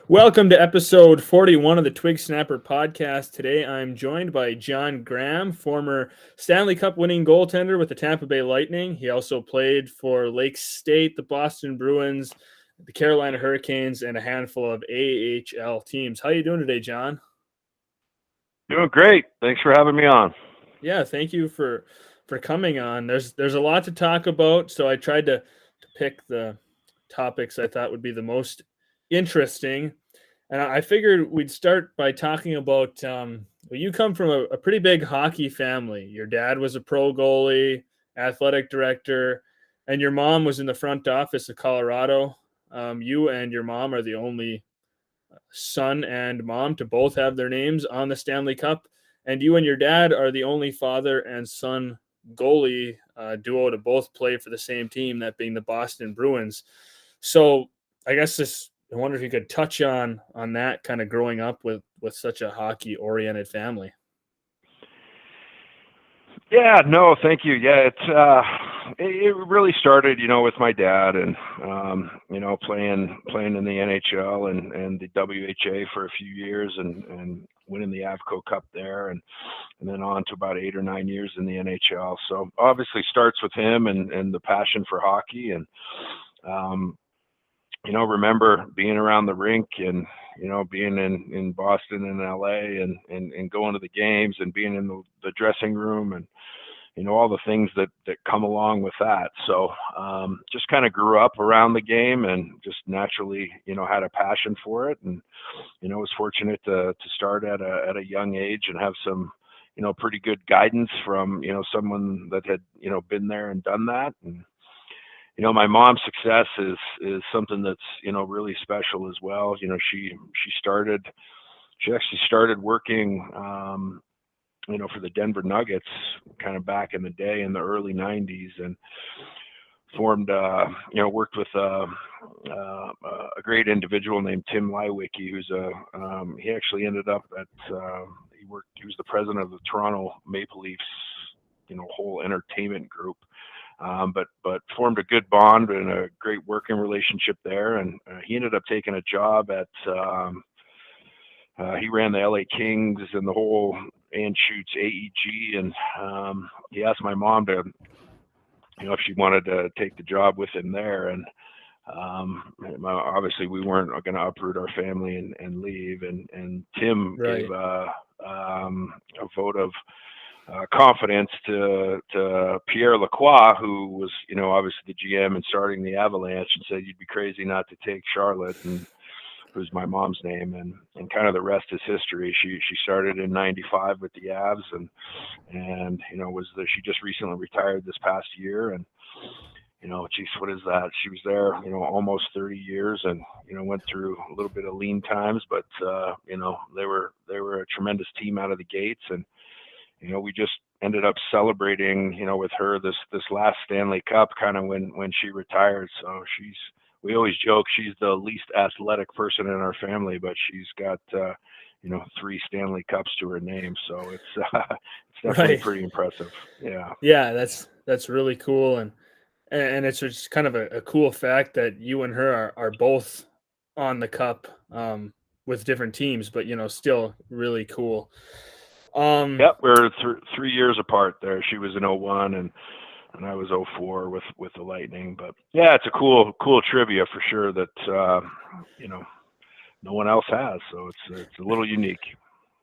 Welcome to episode 41 of the Twig Snapper Podcast. Today I'm joined by John Grahame, former Stanley Cup winning goaltender with the Tampa Bay Lightning. He also played for Lake State, the Boston Bruins, the Carolina Hurricanes, and a handful of AHL teams. How are you doing today, John? Doing great. Thanks for having me on. Yeah, thank you for coming on. There's a lot to talk about, so I tried to pick the topics I thought would be the most interesting. And I figured we'd start by talking about, you come from a pretty big hockey family. Your dad was a pro goalie, athletic director, and your mom was in the front office of Colorado. You and your mom are the only son and mom to both have their names on the Stanley Cup. And you and your dad are the only father and son goalie duo to both play for the same team, that being the Boston Bruins. So I guess I wonder if you could touch on that, kind of growing up with such a hockey-oriented family. Yeah, no, thank you. Yeah, it really started, with my dad and playing in the NHL and the WHA for a few years and winning the Avco Cup there and then on to about 8 or 9 years in the NHL. So obviously starts with him and the passion for hockey and remember being around the rink and, being in Boston and LA and going to the games and being in the dressing room and, all the things that come along with that. So just kind of grew up around the game and just naturally, had a passion for it. And, was fortunate to start at a young age and have some, pretty good guidance from, someone that had, been there and done that. And, my mom's success is something that's, really special as well. She actually started working, for the Denver Nuggets kind of back in the day in the early 90s and formed, worked with a great individual named Tim Lywicki, who's he actually ended up he was the president of the Toronto Maple Leafs, whole entertainment group. But formed a good bond and a great working relationship there. And he ended up taking a job at, he ran the LA Kings and the whole Anschutz AEG. And he asked my mom to, if she wanted to take the job with him there. And obviously we weren't going to uproot our family and leave. And Tim Right. gave a vote of confidence to Pierre Lacroix, who was, obviously the GM and starting the Avalanche, and said, you'd be crazy not to take Charlotte, and who's my mom's name, and kind of the rest is history. She started in '95 with the Avs and she just recently retired this past year, and geez, what is that? She was there, almost 30 years and, went through a little bit of lean times, but they were a tremendous team out of the gates. And we just ended up celebrating, with her this last Stanley Cup kind of when she retired. So we always joke she's the least athletic person in our family, but she's got, 3 Stanley Cups to her name. So it's definitely Right. pretty impressive. Yeah. Yeah, that's really cool. And it's just kind of a cool fact that you and her are both on the cup with different teams, but, still really cool. Yep, we're 3 years apart there. She was in 01 and I was 04 with the Lightning. But yeah, it's a cool trivia for sure that no one else has. So it's a little unique.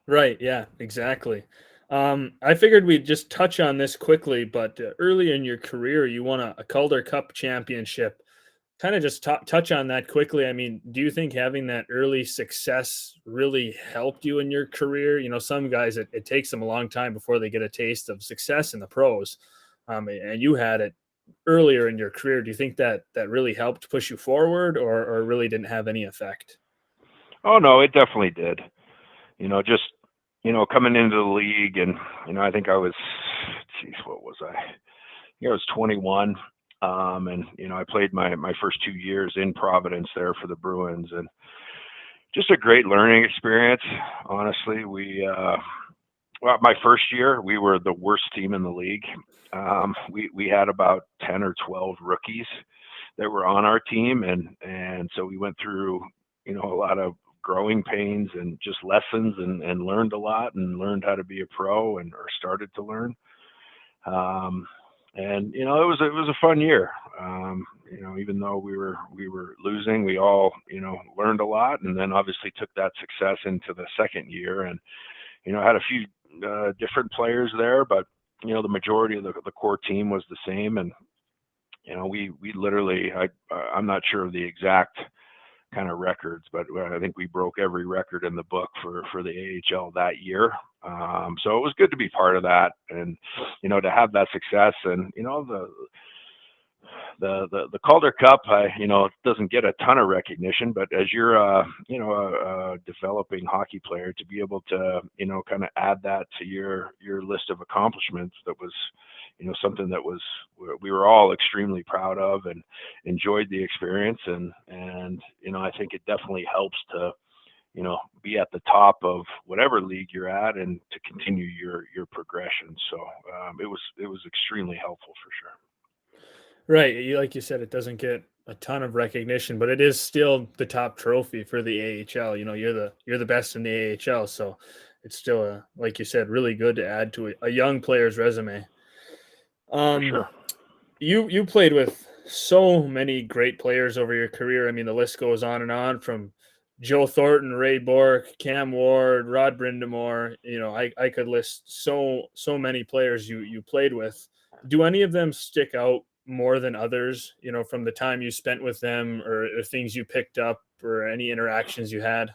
Right, yeah, exactly. I figured we'd just touch on this quickly, but early in your career, you won a Calder Cup championship. Kind of just touch on that quickly. I mean, do you think having that early success really helped you in your career? Some guys, it takes them a long time before they get a taste of success in the pros. And you had it earlier in your career. Do you think that really helped push you forward or really didn't have any effect? Oh, no, it definitely did. Just, coming into the league and, I think I was, what was I? I was 21. And, I played my first 2 years in Providence there for the Bruins and just a great learning experience. Honestly, my first year, we were the worst team in the league. We had about 10 or 12 rookies that were on our team. And so we went through, a lot of growing pains and just lessons, and learned a lot and learned how to be a pro, or started to learn. And it was a fun year. Even though we were losing, we all learned a lot, and then obviously took that success into the second year, and had a few different players there, but the majority of the core team was the same. And we literally, I'm not sure of the exact kind of records, but I think we broke every record in the book for the AHL that year. So it was good to be part of that, and to have that success. And the Calder Cup, it doesn't get a ton of recognition, but as you're a developing hockey player, to be able to kind of add that to your list of accomplishments, that was something that we were all extremely proud of and enjoyed the experience. And I think it definitely helps to be at the top of whatever league you're at, and to continue your progression. So it was extremely helpful for sure. Right. Like you said, it doesn't get a ton of recognition, but it is still the top trophy for the AHL. You're the best in the AHL. So it's still, like you said, really good to add to a young player's resume. For sure. You played with so many great players over your career. I mean, the list goes on and on, from Joe Thornton, Ray Bourque, Cam Ward, Rod Brindamore. I could list so many players you played with. Do any of them stick out more than others, from the time you spent with them, or things you picked up, or any interactions you had?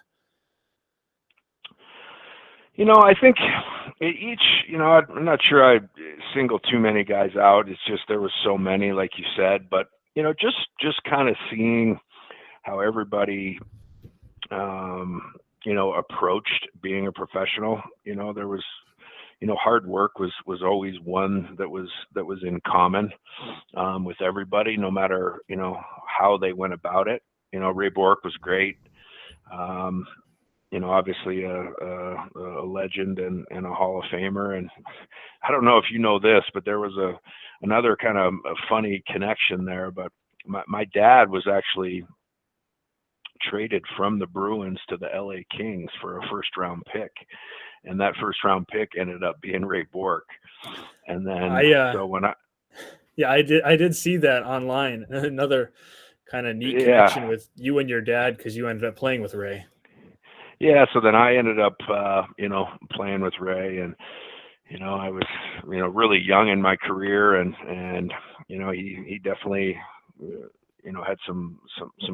I think each, I'm not sure I single too many guys out. It's just there was so many, like you said, but just kind of seeing how everybody approached being a professional. There was hard work was always one that was in common with everybody, no matter how they went about it. Ray Bourque was great. Obviously a legend and a Hall of Famer. And I don't know if you know this, but there was another kind of a funny connection there. But my dad was actually traded from the Bruins to the LA Kings for a first round pick, and that first round pick ended up being Ray Bourque. And then I did see that online. Another kind of neat connection with you and your dad, because you ended up playing with Ray. Yeah, so then I ended up playing with Ray, and I was really young in my career, and he definitely had some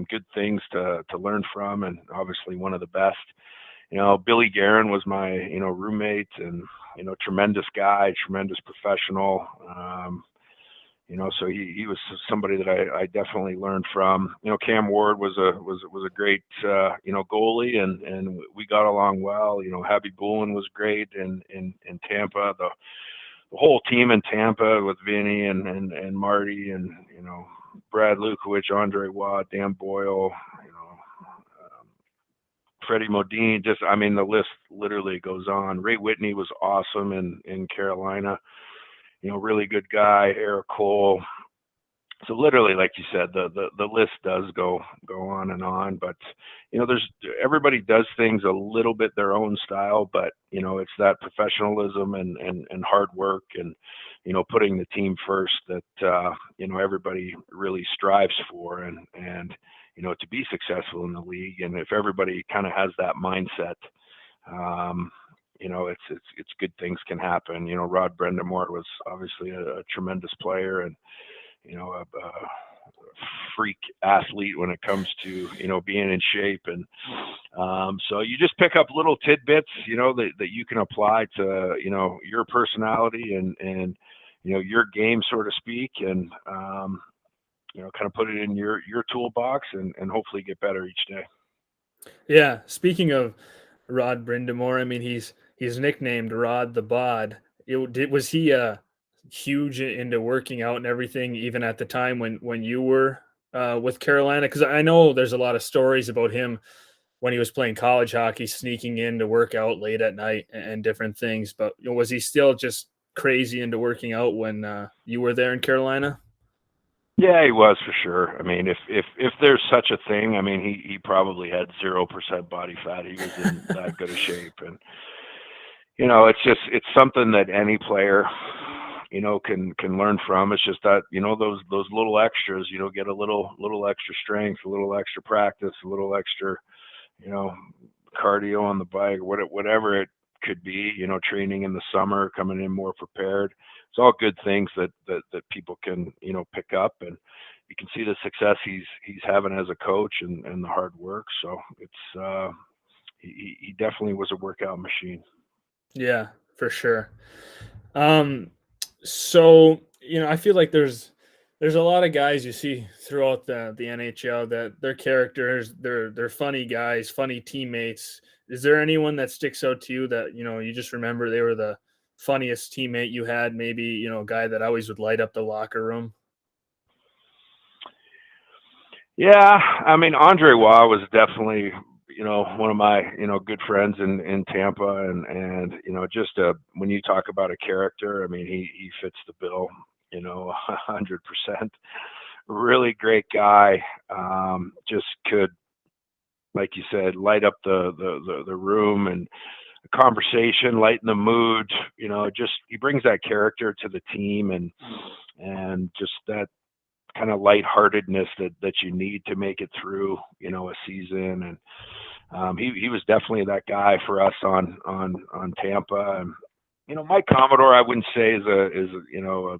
good things to learn from, and obviously one of the best. Billy Guerin was my roommate, and tremendous guy, tremendous professional. So he was somebody that I definitely learned from. Cam Ward was a great goalie, and we got along well. Happy Boulin was great in Tampa. The whole team in Tampa with Vinny and Marty, and Brad Lukowich, Andre Watt, Dan Boyle, Freddie Modine. The list literally goes on. Ray Whitney was awesome in Carolina. Really good guy. Eric Cole. So literally, like you said, the list does go on and on. But everybody does things a little bit their own style. But it's that professionalism and hard work, and putting the team first that everybody really strives for, and to be successful in the league. And if everybody kind of has that mindset, it's good things can happen. Rod Brindamore was obviously a tremendous player, and a freak athlete when it comes to being in shape. And so you just pick up little tidbits that you can apply to your personality and your game, so to speak, and kind of put it in your toolbox, and hopefully get better each day. Yeah, speaking of Rod Brindamore, I mean, he's nicknamed Rod the Bod. Was he huge into working out and everything, even at the time when you were with Carolina? Because I know there's a lot of stories about him when he was playing college hockey, sneaking in to work out late at night and different things. But was he still just crazy into working out when you were there in Carolina? Yeah, he was for sure. I mean, if there's such a thing, I mean, he probably had 0% body fat. He was in that good a shape, and it's something that any player, can learn from. It's just that those little extras, get a little extra strength, a little extra practice, a little extra, you know, cardio on the bike, whatever it could be. Training in the summer, coming in more prepared. It's all good things that people can pick up, and you can see the success he's having as a coach and the hard work. So it's he definitely was a workout machine. Yeah, for sure. Um, so I feel like there's a lot of guys you see throughout the NHL that their characters, they're funny guys, funny teammates. Is there anyone that sticks out to you that you just remember they were the funniest teammate you had? Maybe a guy that always would light up the locker room. Yeah, I mean Andre Waugh was definitely one of my good friends in Tampa, and just when you talk about a character, I mean he fits the bill, 100%. Really great guy. Just could, like you said, light up the room and a conversation, lighten the mood. Just he brings that character to the team, and just that kind of lightheartedness that you need to make it through, a season. And he was definitely that guy for us on Tampa. And Mike Commodore, I wouldn't say is a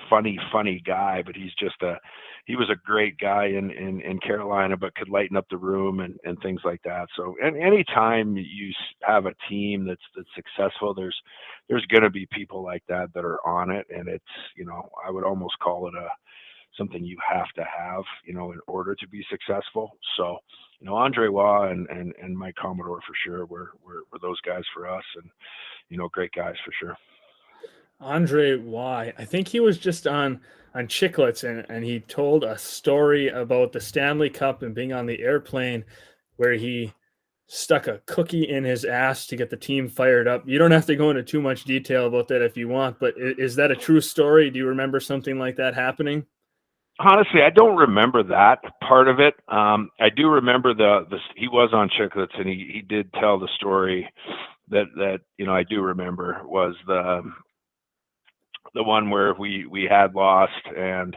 funny guy, but he was a great guy in Carolina, but could lighten up the room and things like that. So, and anytime you have a team that's successful, there's going to be people like that are on it, and it's I would almost call it something you have to have in order to be successful. So Andre Waugh and Mike Commodore for sure were those guys for us, and great guys for sure. Andre Y. I think he was just on Chicklets, and he told a story about the Stanley Cup and being on the airplane where he stuck a cookie in his ass to get the team fired up. You don't have to go into too much detail about that if you want, but is that a true story? Do you remember something like that happening? Honestly, I don't remember that part of it. I do remember he was on Chicklets, and he did tell the story that I do remember was the one where we had lost, and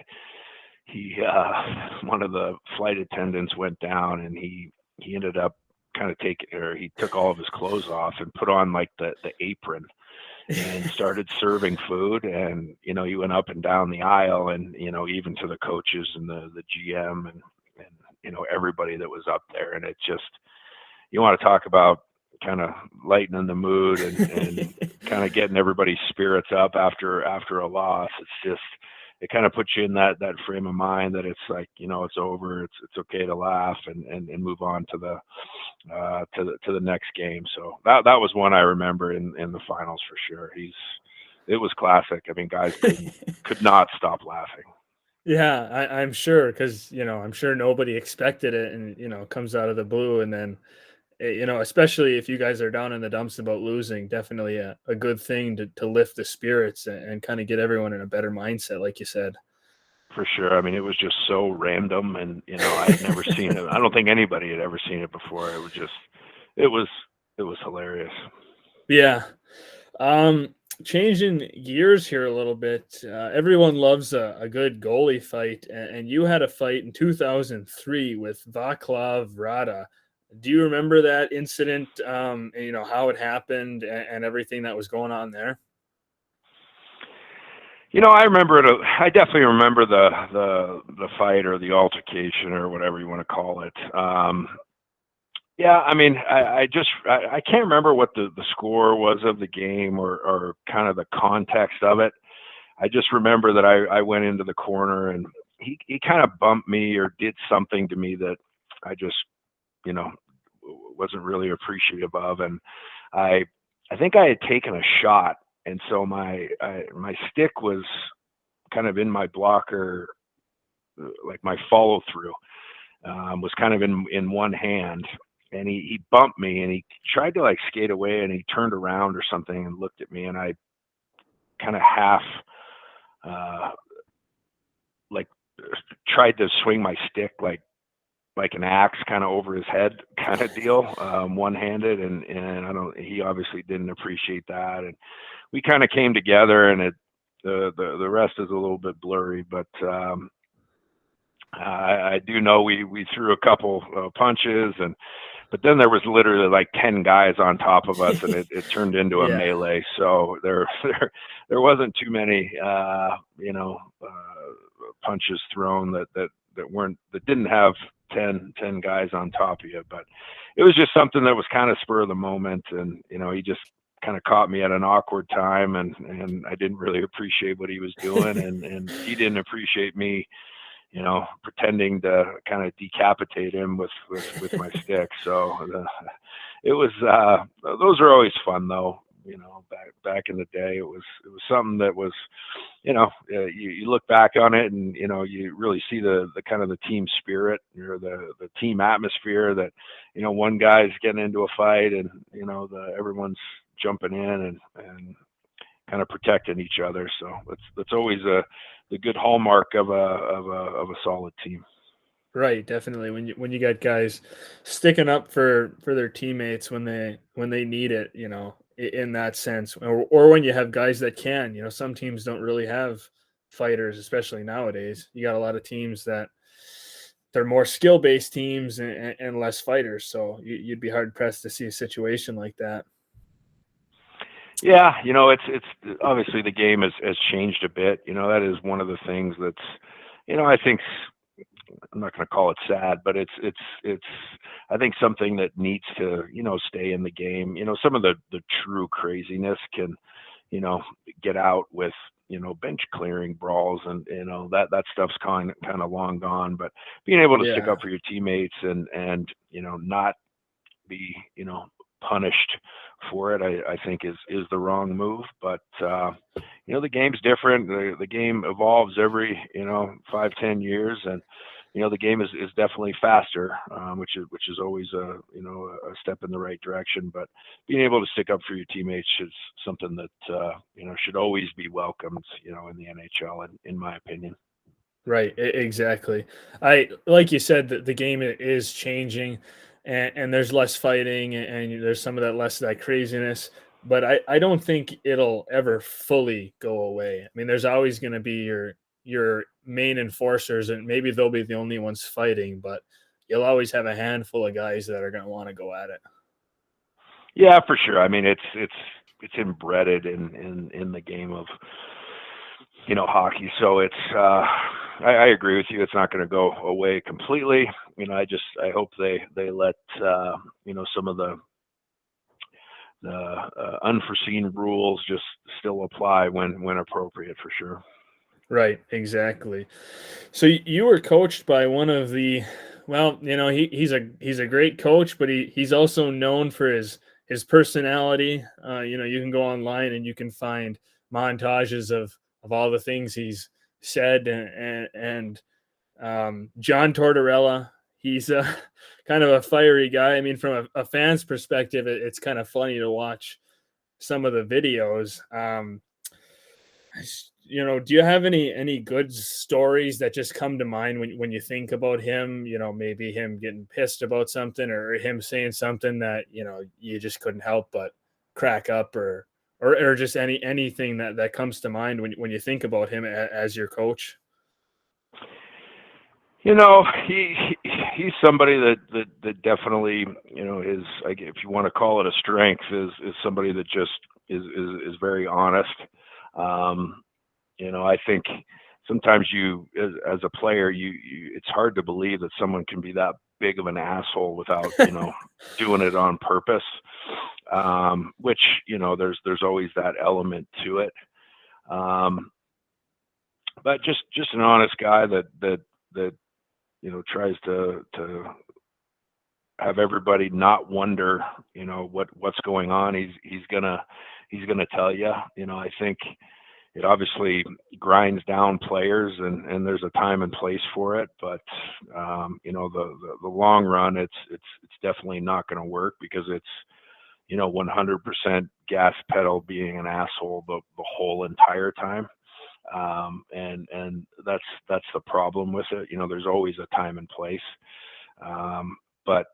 he one of the flight attendants went down, and he ended up kind of he took all of his clothes off and put on like the apron and started serving food, and he went up and down the aisle, and even to the coaches and the GM and everybody that was up there. And it just, you want to talk about kind of lightening the mood and kind of getting everybody's spirits up after a loss. It's just, it kind of puts you in that frame of mind that it's like, it's over. It's okay to laugh and move on to the next game. So that was one I remember in the finals for sure. It was classic. I mean, guys could not stop laughing. Yeah, I'm sure, because I'm sure nobody expected it, and it comes out of the blue, and then especially if you guys are down in the dumps about losing, definitely a good thing to lift the spirits and kind of get everyone in a better mindset, like you said. For sure. I mean, it was just so random, and I had never seen it. I don't think anybody had ever seen it before. It was hilarious. Yeah. Changing gears here a little bit. Everyone loves a good goalie fight, and you had a fight in 2003 with Vaclav Rada. Do you remember that incident? And, how it happened and everything that was going on there? I remember it. I definitely remember the fight or the altercation or whatever you want to call it. Yeah, I mean, I can't remember what the score was of the game or kind of the context of it. I just remember that I went into the corner, and he kind of bumped me or did something to me that I just, wasn't really appreciative of. And I think I had taken a shot, and so my stick was kind of in my blocker, like my follow through was kind of in one hand, and he bumped me, and he tried to like skate away, and he turned around or something and looked at me, and I kind of half like tried to swing my stick like an axe kind of over his head kind of deal, one-handed, and he obviously didn't appreciate that, and we kind of came together, and the rest is a little bit blurry, but I do know we threw a couple punches, but then there was literally like 10 guys on top of us, and it turned into a melee. So there wasn't too many punches thrown that didn't have 10 guys on top of you. But it was just something that was kind of spur of the moment, and he just kind of caught me at an awkward time, and I didn't really appreciate what he was doing, and he didn't appreciate me pretending to kind of decapitate him with my stick. So it was those are always fun though. Back in the day, it was something that was, you look back on it, and you really see the kind of the team spirit, or the team atmosphere, that one guy's getting into a fight, and everyone's jumping in and kind of protecting each other. So that's always the good hallmark of a solid team. Right, definitely. When you got guys sticking up for their teammates when they need it, in that sense, or when you have guys that can, some teams don't really have fighters, especially nowadays. You got a lot of teams that they're more skill-based teams and less fighters. So you'd be hard pressed to see a situation like that. Yeah, it's obviously the game has changed a bit. That is one of the things that's, I think, I'm not going to call it sad, but it's I think something that needs to stay in the game. Some of the true craziness can get out with bench clearing brawls, and that stuff's kind of long gone. But being able to stick up for your teammates and not be punished for it, I think is the wrong move. But the game's different. The game evolves every 5-10 years, and the game is definitely faster, which is always a step in the right direction. But being able to stick up for your teammates is something that should always be welcomed in the NHL, in my opinion. Right, exactly. Like you said, the game is changing, and there's less fighting, and there's some of that less of that craziness. But I don't think it'll ever fully go away. I mean, there's always going to be your main enforcers, and maybe they'll be the only ones fighting, but you'll always have a handful of guys that are going to want to go at it. Yeah, for sure. I mean, it's embedded in the game of hockey. So it's I agree with you. It's not going to go away completely. I hope they let some of the unforeseen rules just still apply when appropriate, for sure. Right, exactly. So you were coached by one of the, well, he's a great coach, but he's also known for his personality. You can go online and you can find montages of all the things he's said, and John Tortorella. He's a kind of a fiery guy. I mean, from a fan's perspective, it's kind of funny to watch some of the videos. Do you have any good stories that just come to mind when you think about him? Maybe him getting pissed about something, or him saying something that you just couldn't help but crack up, or just anything that comes to mind when you think about him as your coach. He's somebody that definitely is, like, if you want to call it a strength, is somebody that just is very honest. I think sometimes you, as a player, it's hard to believe that someone can be that big of an asshole without, doing it on purpose. Which, there's always that element to it. But just an honest guy that tries to have everybody not wonder, what's going on. He's gonna tell you. I think it obviously grinds down players, and there's a time and place for it. But the long run, it's definitely not going to work, because it's 100% gas pedal being an asshole the whole entire time. And that's the problem with it. There's always a time and place. But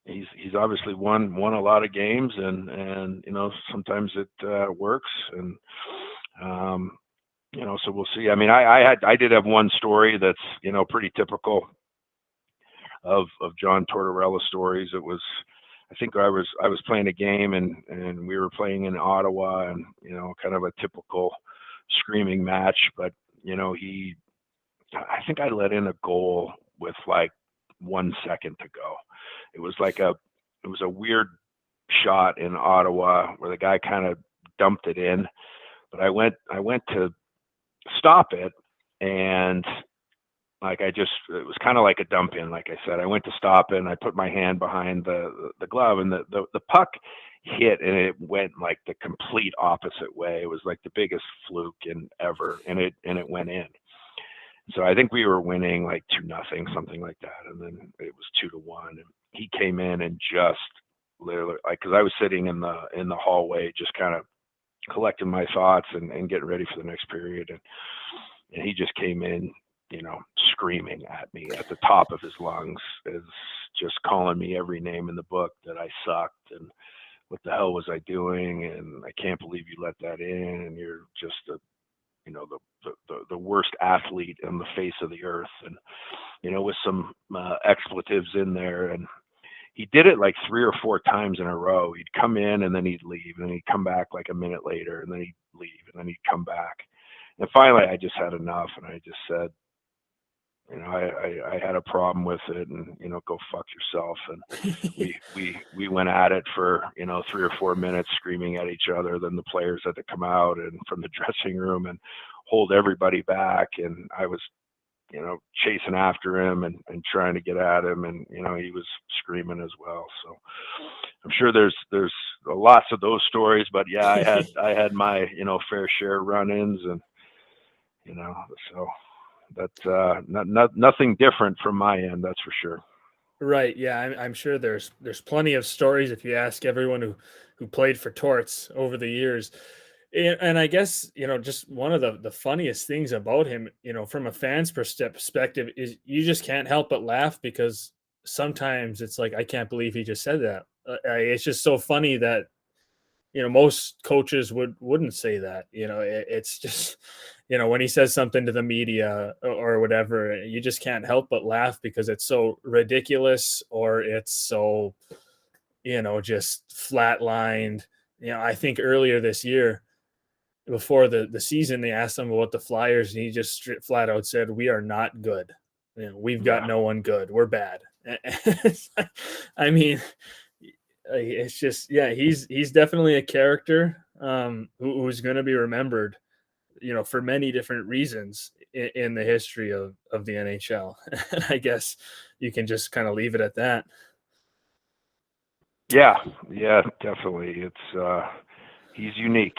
he's obviously won a lot of games, and sometimes it works, and so we'll see. I mean, I did have one story that's pretty typical of John Tortorella stories. It was, I think I was playing a game, and we were playing in Ottawa, and kind of a typical screaming match, but I think I let in a goal with like 1 second to go. It was a weird shot in Ottawa where the guy kind of dumped it in, but I went to stop it, and it was kind of like a dump in. Like I said, I went to stop it, and I put my hand behind the glove, and the puck hit, and it went like the complete opposite way. It was like the biggest fluke ever, and it went in. So I think we were winning like 2-0, something like that, and then it was 2-1. And he came in and just literally, because I was sitting in the hallway, just kind of collecting my thoughts and getting ready for the next period, and he just came in, screaming at me at the top of his lungs, is just calling me every name in the book that I sucked, and what the hell was I doing, and I can't believe you let that in, and you're just the worst athlete on the face of the earth, and with some expletives in there. And he did it like 3 or 4 times in a row. He'd come in, and then he'd leave, and then he'd come back like a minute later, and then he'd leave, and then he'd come back. And finally I just had enough, and I just said, I had a problem with it, and go fuck yourself. And we went at it for 3 or 4 minutes, screaming at each other. Then the players had to come out and from the dressing room and hold everybody back, and I was chasing after him and trying to get at him, and he was screaming as well. So I'm sure there's lots of those stories, but yeah, I had my fair share of run-ins, and so that's nothing different from my end, that's for sure. Right. Yeah, I'm sure there's plenty of stories if you ask everyone who played for Torts over the years. And I guess, just one of the funniest things about him, from a fan's perspective, is you just can't help but laugh, because sometimes it's like, I can't believe he just said that. It's just so funny that, most coaches wouldn't say that. It's just, when he says something to the media or whatever, you just can't help but laugh, because it's so ridiculous, or it's so, just flatlined. I think earlier this year, before the season, they asked him about the Flyers, and he just flat out said, "We are not good. We've got no one good. We're bad." I mean, it's just, yeah, he's definitely a character, who's going to be remembered, for many different reasons in the history of the NHL. And I guess you can just kind of leave it at that. Yeah, definitely. It's he's unique.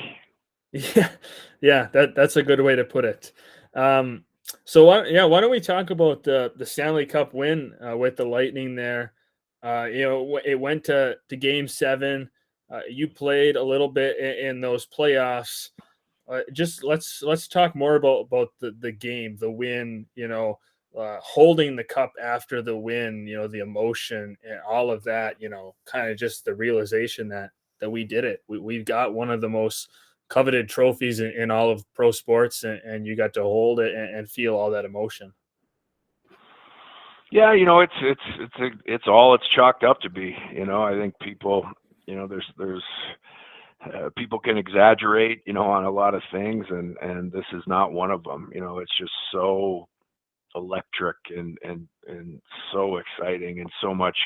Yeah, that's a good way to put it. So why don't we talk about the Stanley Cup win with the Lightning there? It went to Game 7. You played a little bit in those playoffs. Just let's talk more about the game, the win. Holding the cup after the win. The emotion and all of that. Kind of just the realization that we did it. We've got one of the most coveted trophies in all of pro sports, and you got to hold it and feel all that emotion. Yeah, it's all it's chalked up to be. I think people, there's people can exaggerate, on a lot of things, and this is not one of them. It's just so electric and so exciting, and so much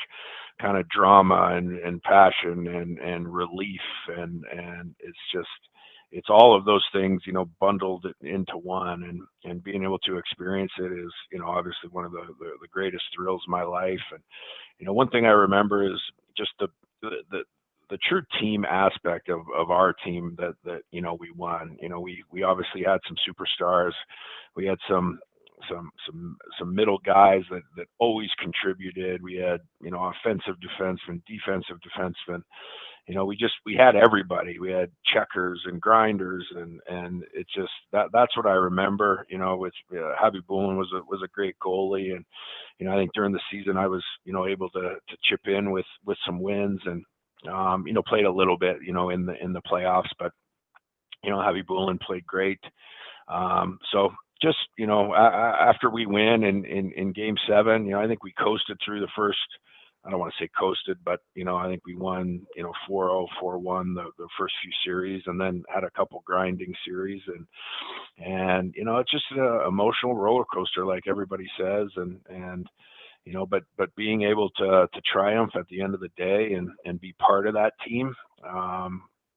kind of drama and passion and relief, and it's all of those things, bundled into one, and being able to experience it is, obviously one of the greatest thrills of my life. And one thing I remember is just the true team aspect of our team that we won. We obviously had some superstars. We had some some middle guys that always contributed. We had, offensive defensemen, defensive defensemen. We had everybody. We had checkers and grinders, and it just that's what I remember. With Javi Bullen was a great goalie, and I think during the season I was able to chip in with some wins, and played a little bit in the playoffs, but Javi Bullen played great. So just after we win in Game 7, I think we coasted through the first. I don't want to say coasted, but I think we won 4-0, 4-1 the first few series, and then had a couple grinding series, and it's just an emotional roller coaster, like everybody says, and but being able to triumph at the end of the day and be part of that team,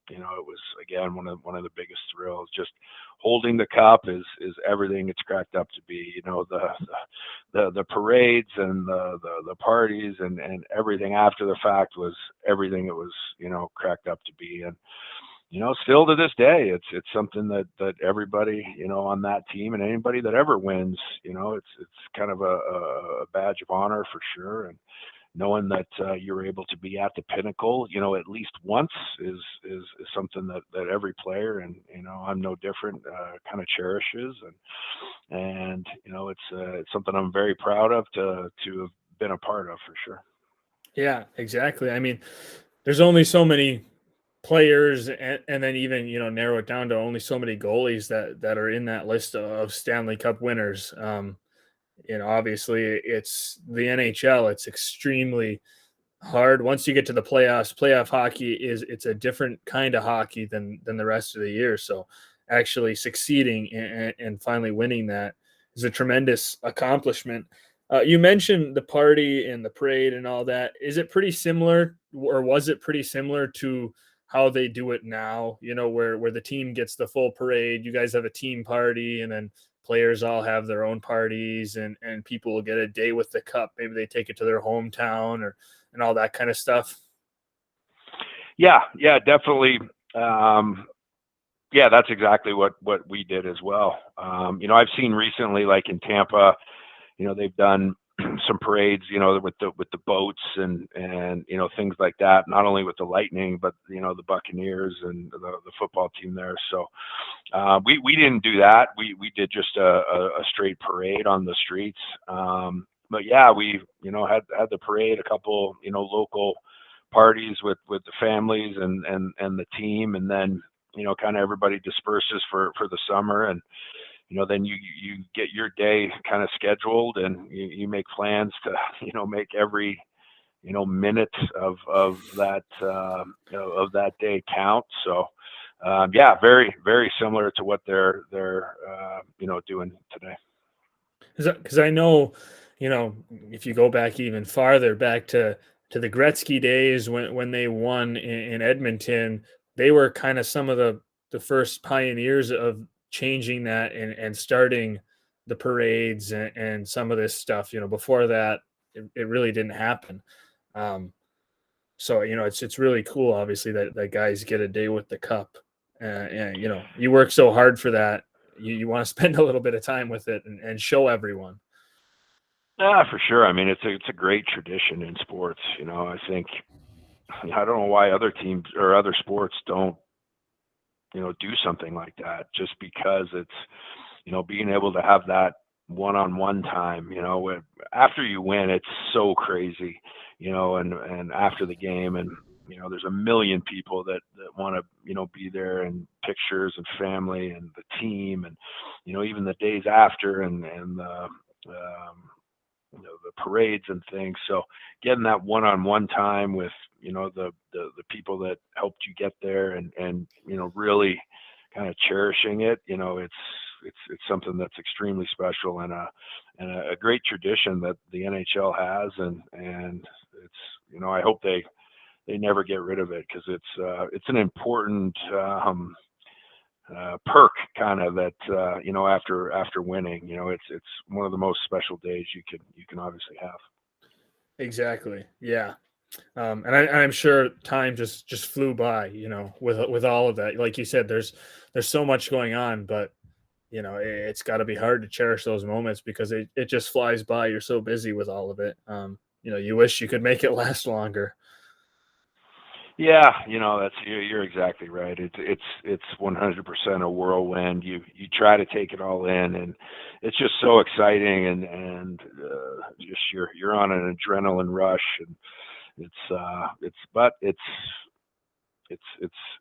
it was again one of the biggest thrills. Just holding the cup is everything it's cracked up to be. The parades and the parties and everything after the fact was everything it was cracked up to be. And still to this day, it's something that everybody on that team and anybody that ever wins, it's kind of a badge of honor for sure. And knowing that you're able to be at the pinnacle, at least once is something that every player, and I'm no different, kind of cherishes, and it's something I'm very proud of to have been a part of for sure. Yeah, exactly. I mean, there's only so many players, and then even narrow it down to only so many goalies that are in that list of Stanley Cup winners. Obviously it's the NHL. It's extremely hard once you get to the playoffs. Playoff hockey it's a different kind of hockey than the rest of the year. So actually succeeding and finally winning that is a tremendous accomplishment. You mentioned the party and the parade and all that. Is it pretty similar, or was it pretty similar to how they do it now, where the team gets the full parade, you guys have a team party, and then players all have their own parties, and people will get a day with the cup. Maybe they take it to their hometown and all that kind of stuff. Yeah, definitely. Yeah, that's exactly what we did as well. I've seen recently, like in Tampa, they've done some parades, with the boats and things like that. Not only with the Lightning, but the Buccaneers and the football team there. So we didn't do that. We did just a straight parade on the streets. But yeah, we had the parade, a couple local parties with the families and the team, and then kind of everybody disperses for the summer, and then you get your day kind of scheduled, and you make plans to make every minute of that day count. So yeah, very very similar to what they're doing today. Because I know, if you go back even farther, back to the Gretzky days when they won in Edmonton, they were kind of some of the first pioneers of changing that and starting the parades and some of this stuff. Before that, it really didn't happen. So it's really cool, obviously, that guys get a day with the cup. And you work so hard for that. You want to spend a little bit of time with it and show everyone. Yeah, for sure. I mean, it's a great tradition in sports. I think, I don't know why other teams or other sports don't do something like that, just because it's being able to have that one-on-one time, after you win, it's so crazy, and after the game, and there's a million people that want to be there, and pictures and family and the team, and even the days after, and the parades and things. So getting that one-on-one time with the people that helped you get there, and really kind of cherishing it, it's something that's extremely special, and a great tradition that the NHL has, and it's I hope they never get rid of it, because it's an important perk kind of that after winning, it's one of the most special days you can obviously have. Exactly. Yeah. And I'm sure time just flew by, with all of that. Like you said, there's so much going on, but it's got to be hard to cherish those moments because it just flies by. You're so busy with all of it. You wish you could make it last longer. Yeah, that's you're exactly right. It's 100% a whirlwind. You try to take it all in, and it's just so exciting, and just you're on an adrenaline rush, and it's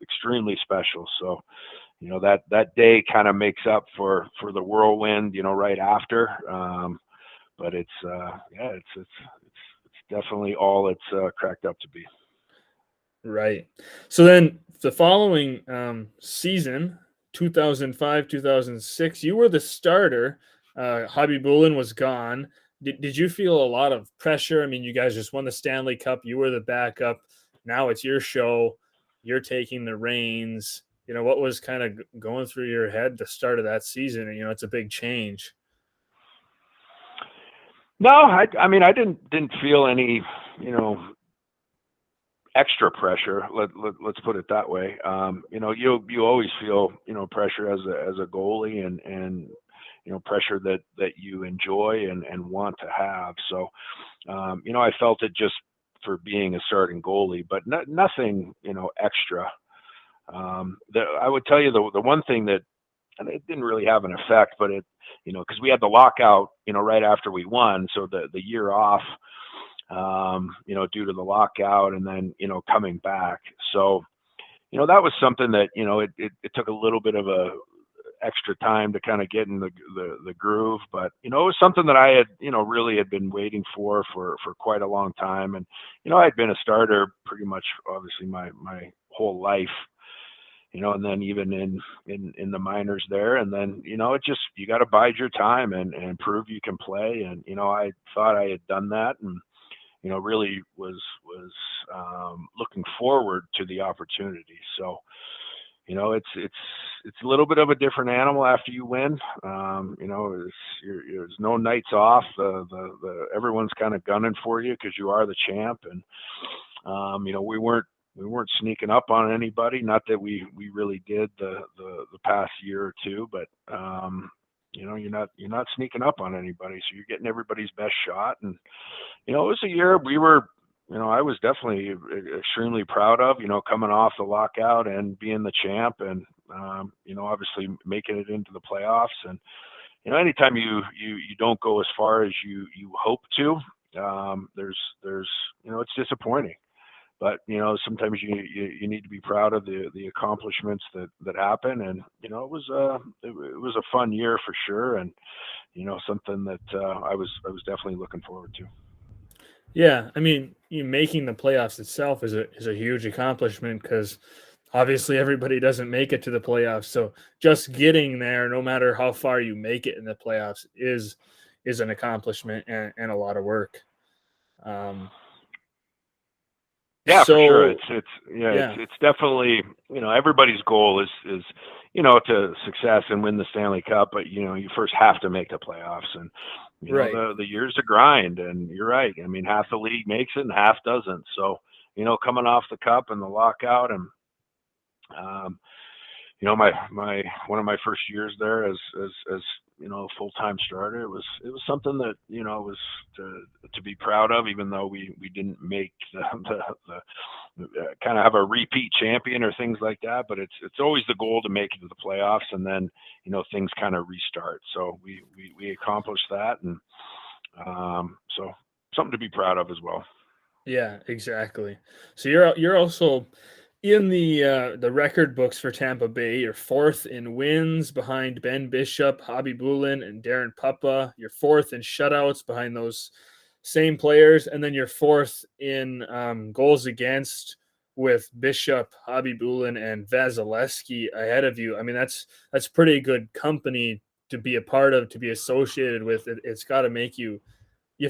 extremely special. So that day kind of makes up for the whirlwind, right after. But it's definitely all it's cracked up to be. Right. So then the following season, 2005, 2006, you were the starter. Hobby Bullen was gone. Did you feel a lot of pressure? I mean, you guys just won the Stanley Cup. You were the backup. Now it's your show. You're taking the reins. What was kind of going through your head the start of that season? And, it's a big change. No, I mean, I didn't feel any, extra pressure. Let's put it that way. You always feel, pressure as a goalie and pressure that you enjoy and want to have. So, I felt it just for being a starting goalie, but nothing, extra. I would tell you the one thing that, and it didn't really have an effect, but it, because we had the lockout, right after we won. So the year off, due to the lockout and then, coming back. So, that was something that, it took a little bit of a extra time to kind of get in the groove, but, it was something that I had, really had been waiting for quite a long time. And, I'd been a starter pretty much obviously my whole life, and then even in the minors there. And then, it just, you got to bide your time and prove you can play. And, I thought I had done that and, really was looking forward to the opportunity. So, it's a little bit of a different animal after you win. There's no nights off. Everyone's kind of gunning for you because you are the champ. And, we weren't sneaking up on anybody. Not that we really did the past year or two, but, you're not sneaking up on anybody. So you're getting everybody's best shot. And, it was a year we were, I was definitely extremely proud of, coming off the lockout and being the champ and, obviously making it into the playoffs. And, anytime you don't go as far as you hope to, there's, it's disappointing. But, sometimes you need to be proud of the accomplishments that happen. And, it was a fun year for sure. And, something that I was definitely looking forward to. Yeah, I mean, you making the playoffs itself is a huge accomplishment because obviously everybody doesn't make it to the playoffs. So just getting there, no matter how far you make it in the playoffs, is an accomplishment and a lot of work. Yeah, So, for sure. It's definitely, everybody's goal is to success and win the Stanley Cup, but you first have to make the playoffs. And right. the year's a grind. And you're right. I mean, half the league makes it and half doesn't. So coming off the cup and the lockout, and my one of my first years there as full-time starter, it was something that was to be proud of, even though we didn't make the kind of have a repeat champion or things like that. But it's always the goal to make it to the playoffs, and then things kind of restart. So we accomplished that, and so something to be proud of as well. Yeah, exactly. So you're also in the record books for Tampa Bay. You're fourth in wins behind Ben Bishop, Hobby Bullen, and Darren Puppa. You're fourth in shutouts behind those same players, and then you're fourth in goals against with Bishop, Hobby Bullen, and Vasilevsky ahead of you. I mean, that's pretty good company to be a part of, to be associated with. It's got to make you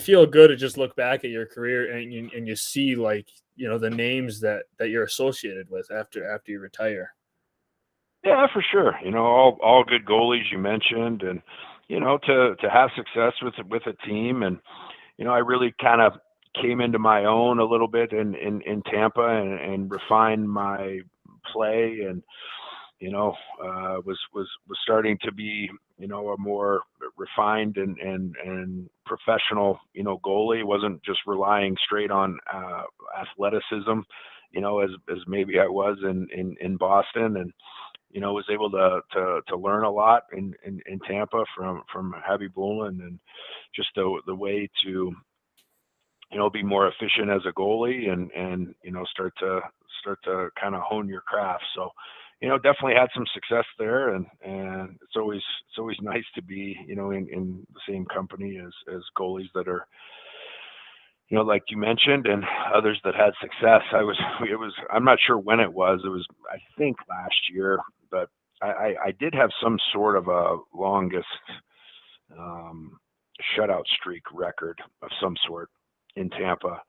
feel good to just look back at your career and you see the names that you're associated with after you retire. Yeah, for sure. All good goalies you mentioned, and to have success with a team. And I really kind of came into my own a little bit in Tampa and refined my play. And was starting to be, a more refined and professional, goalie. Wasn't just relying straight on athleticism, as maybe I was in Boston, and was able to learn a lot in Tampa from Happy Bullen, and just the way to be more efficient as a goalie, and start to kind of hone your craft. So definitely had some success there, and it's always nice to be in the same company as goalies that are like you mentioned, and others that had success. I'm not sure when it was. It was, I think, last year, but I did have some sort of a longest shutout streak record of some sort in Tampa.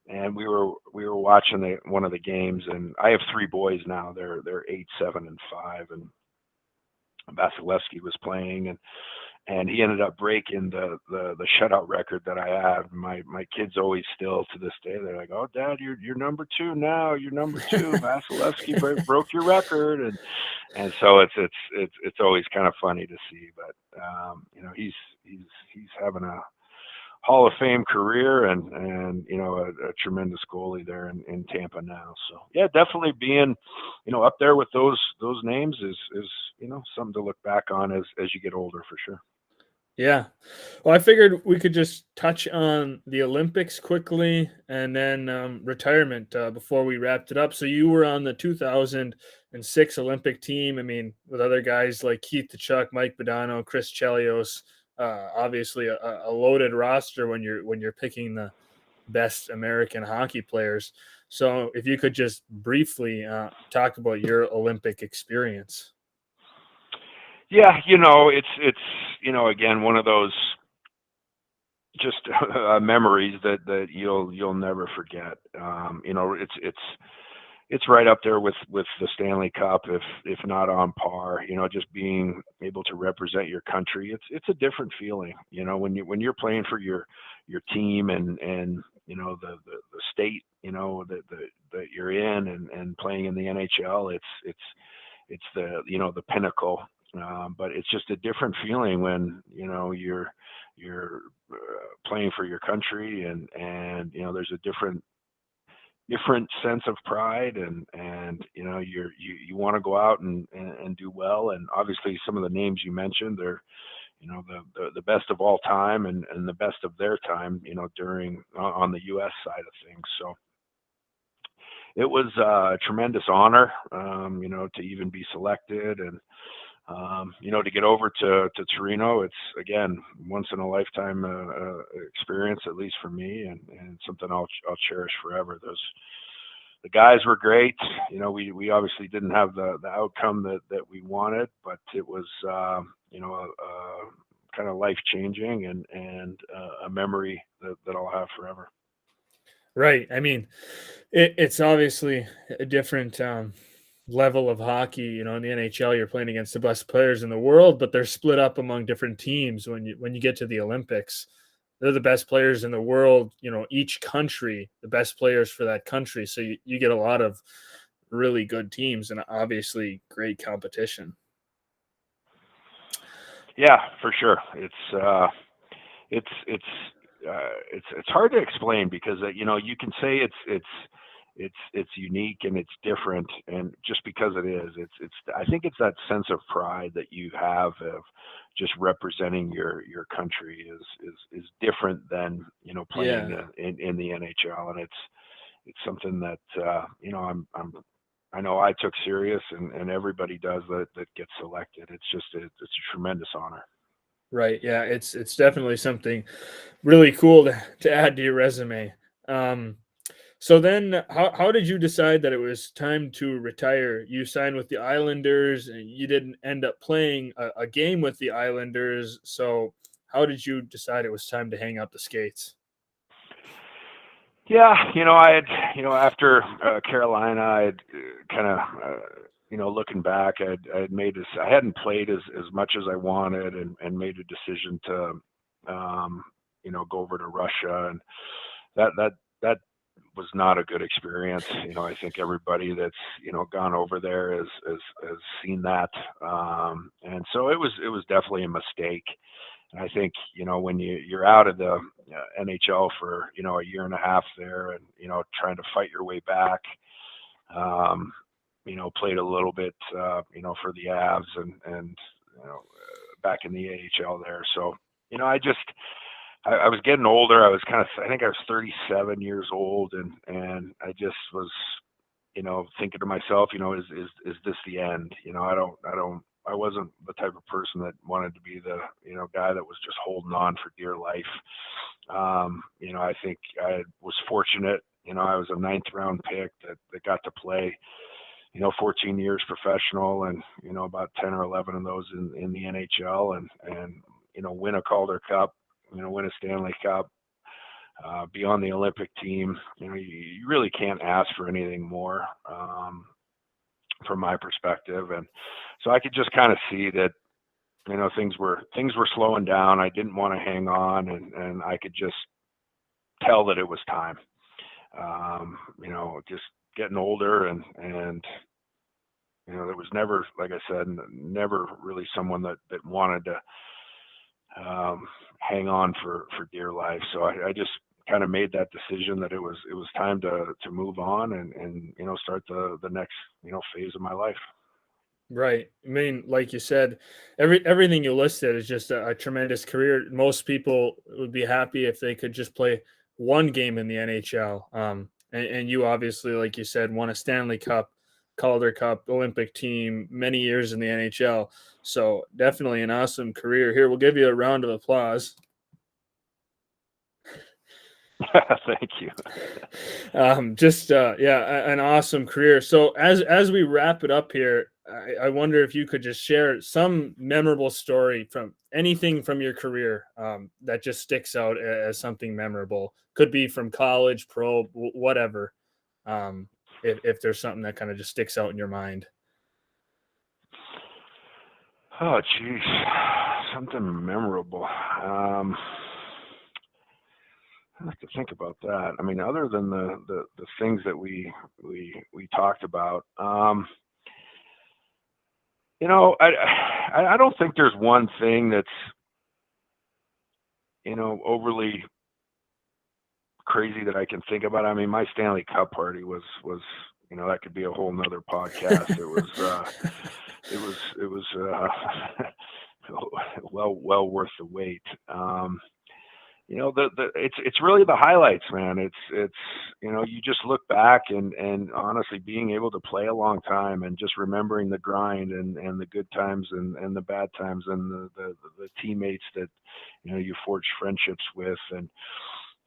And we were watching one of the games, and I have 3 boys now. They're 8, 7, and 5, and Vasilevsky was playing, and he ended up breaking the shutout record that I have. My kids always still to this day, they're like, "Oh, Dad, you're number 2 now. You're number 2. Vasilevsky broke your record," and so it's always kind of funny to see. But he's having a Hall of Fame career, and a tremendous goalie there in Tampa now. So yeah, definitely being up there with those names is something to look back on as you get older, for sure. Yeah. Well, I figured we could just touch on the Olympics quickly, and then retirement before we wrapped it up. So you were on the 2006 Olympic team. I mean, with other guys like Keith Tkachuk, Mike Badano, Chris Chelios. Obviously a loaded roster when you're picking the best American hockey players. So if you could just briefly talk about your Olympic experience. Yeah, it's again, one of those just memories that you'll never forget. It's right up there with the Stanley Cup, if not on par. Just being able to represent your country, it's a different feeling. When you're playing for your team, and the state that you're in, and playing in the NHL, it's the pinnacle. But it's just a different feeling when you're playing for your country, and there's a different sense of pride, and you want to go out and do well. And obviously some of the names you mentioned, they're the best of all time, and the best of their time during on the US side of things. So it was a tremendous honor to even be selected, and to get over to Torino. It's, again, once in a lifetime experience, at least for me, and something I'll cherish forever. The guys were great. We obviously didn't have the outcome that we wanted, but it was kind of life changing, and a memory that I'll have forever. Right. I mean, it's obviously a different level of hockey. In the NHL, you're playing against the best players in the world, but they're split up among different teams. When you get to the Olympics, they're the best players in the world. Each country, the best players for that country. So you get a lot of really good teams, and obviously great competition. Yeah, for sure. It's hard to explain, because you can say it's unique and it's different, and just because it is, I think it's that sense of pride that you have of just representing your country is different than playing in the NHL, and it's something that I know I took serious, and everybody does that gets selected. It's a tremendous honor. Right. Yeah. It's definitely something really cool to add to your resume. So then how did you decide that it was time to retire? You signed with the Islanders, and you didn't end up playing a game with the Islanders. So how did you decide it was time to hang up the skates? Yeah, I had, after Carolina, I had kind of, looking back, I had made this. I hadn't played as much as I wanted, and made a decision to, go over to Russia, and that was not a good experience. I think everybody that's gone over there has seen that, and so it was definitely a mistake. And I think when you're out of the NHL for a year and a half there, and trying to fight your way back, played a little bit for the Avs and back in the AHL there. So I was getting older. I think I was 37 years old, and I just was thinking to myself, is this the end? I wasn't the type of person that wanted to be the guy that was just holding on for dear life. I think I was fortunate. I was a 9th round pick that got to play 14 years professional, and about 10 or 11 of those in the NHL, and win a Calder Cup, win a Stanley Cup, be on the Olympic team. You really can't ask for anything more, from my perspective. And so I could just kind of see that things were slowing down. I didn't want to hang on, and I could just tell that it was time. Just getting older, and there was never, like I said, never really someone that wanted to hang on for dear life. So I just kind of made that decision that it was time to move on and start the next phase of my life. Right. I mean, like you said, everything you listed is just a tremendous career. Most people would be happy if they could just play one game in the NHL. And you obviously, like you said, won a Stanley Cup, Calder Cup, Olympic team, many years in the NHL. So definitely an awesome career. Here, we'll give you a round of applause. Thank you. An awesome career. So as we wrap it up here, I wonder if you could just share some memorable story from anything from your career that just sticks out as something memorable. Could be from college, pro, whatever. If there's something that kind of just sticks out in your mind. Oh, geez, something memorable. I have to think about that. I mean, other than the things that we talked about, I don't think there's one thing that's overly crazy that I can think about. I mean, my Stanley Cup party was that could be a whole nother podcast. It was well worth the wait. It's really the highlights, man. It's you just look back and honestly being able to play a long time and just remembering the grind and the good times and the bad times and the teammates that you forge friendships with, and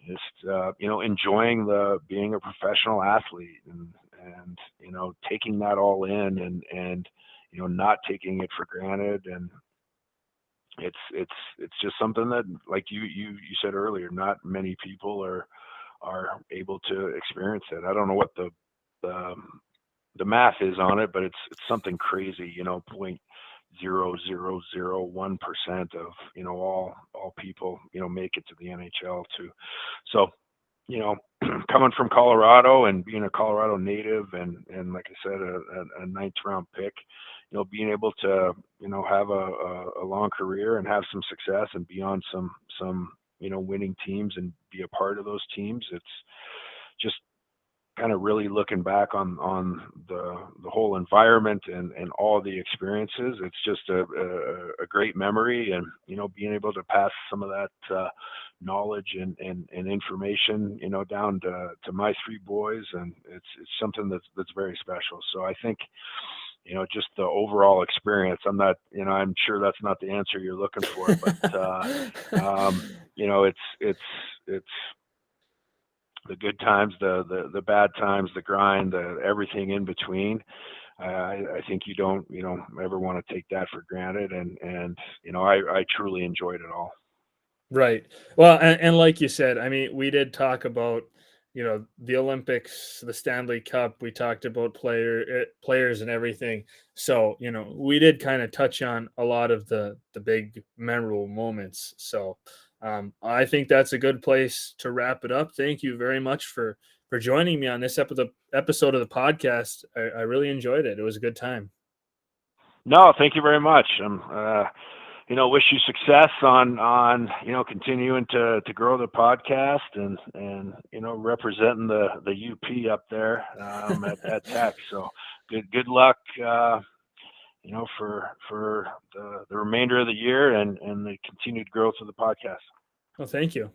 just enjoying being a professional athlete and taking that all in and not taking it for granted. And it's just something that, like you said earlier, not many people are able to experience it. I don't know what the math is on it, but it's something crazy, 0.0001% of all people make it to the NHL too. So coming from Colorado and being a Colorado native and like I said, a 9th round pick, being able to have a long career and have some success and be on some winning teams and be a part of those teams, it's just kind of really looking back on the whole environment and all the experiences. It's just a great memory, and being able to pass some of that knowledge and information down to my 3 boys, and it's something that's very special. So I think just the overall experience, I'm sure that's not the answer you're looking for, but it's the good times, the bad times, the grind, everything in between. I think you don't ever want to take that for granted, and I truly enjoyed it all. Right. Well, and like you said, I mean, we did talk about the Olympics, the Stanley Cup. We talked about players and everything. So we did kind of touch on a lot of the big memorable moments. So I think that's a good place to wrap it up. Thank you very much for joining me on this episode of the podcast. I really enjoyed it. It was a good time. No, thank you very much. Wish you success on continuing to grow the podcast and representing the UP up there at Tech. So good luck. For the remainder of the year and the continued growth of the podcast. Well, thank you.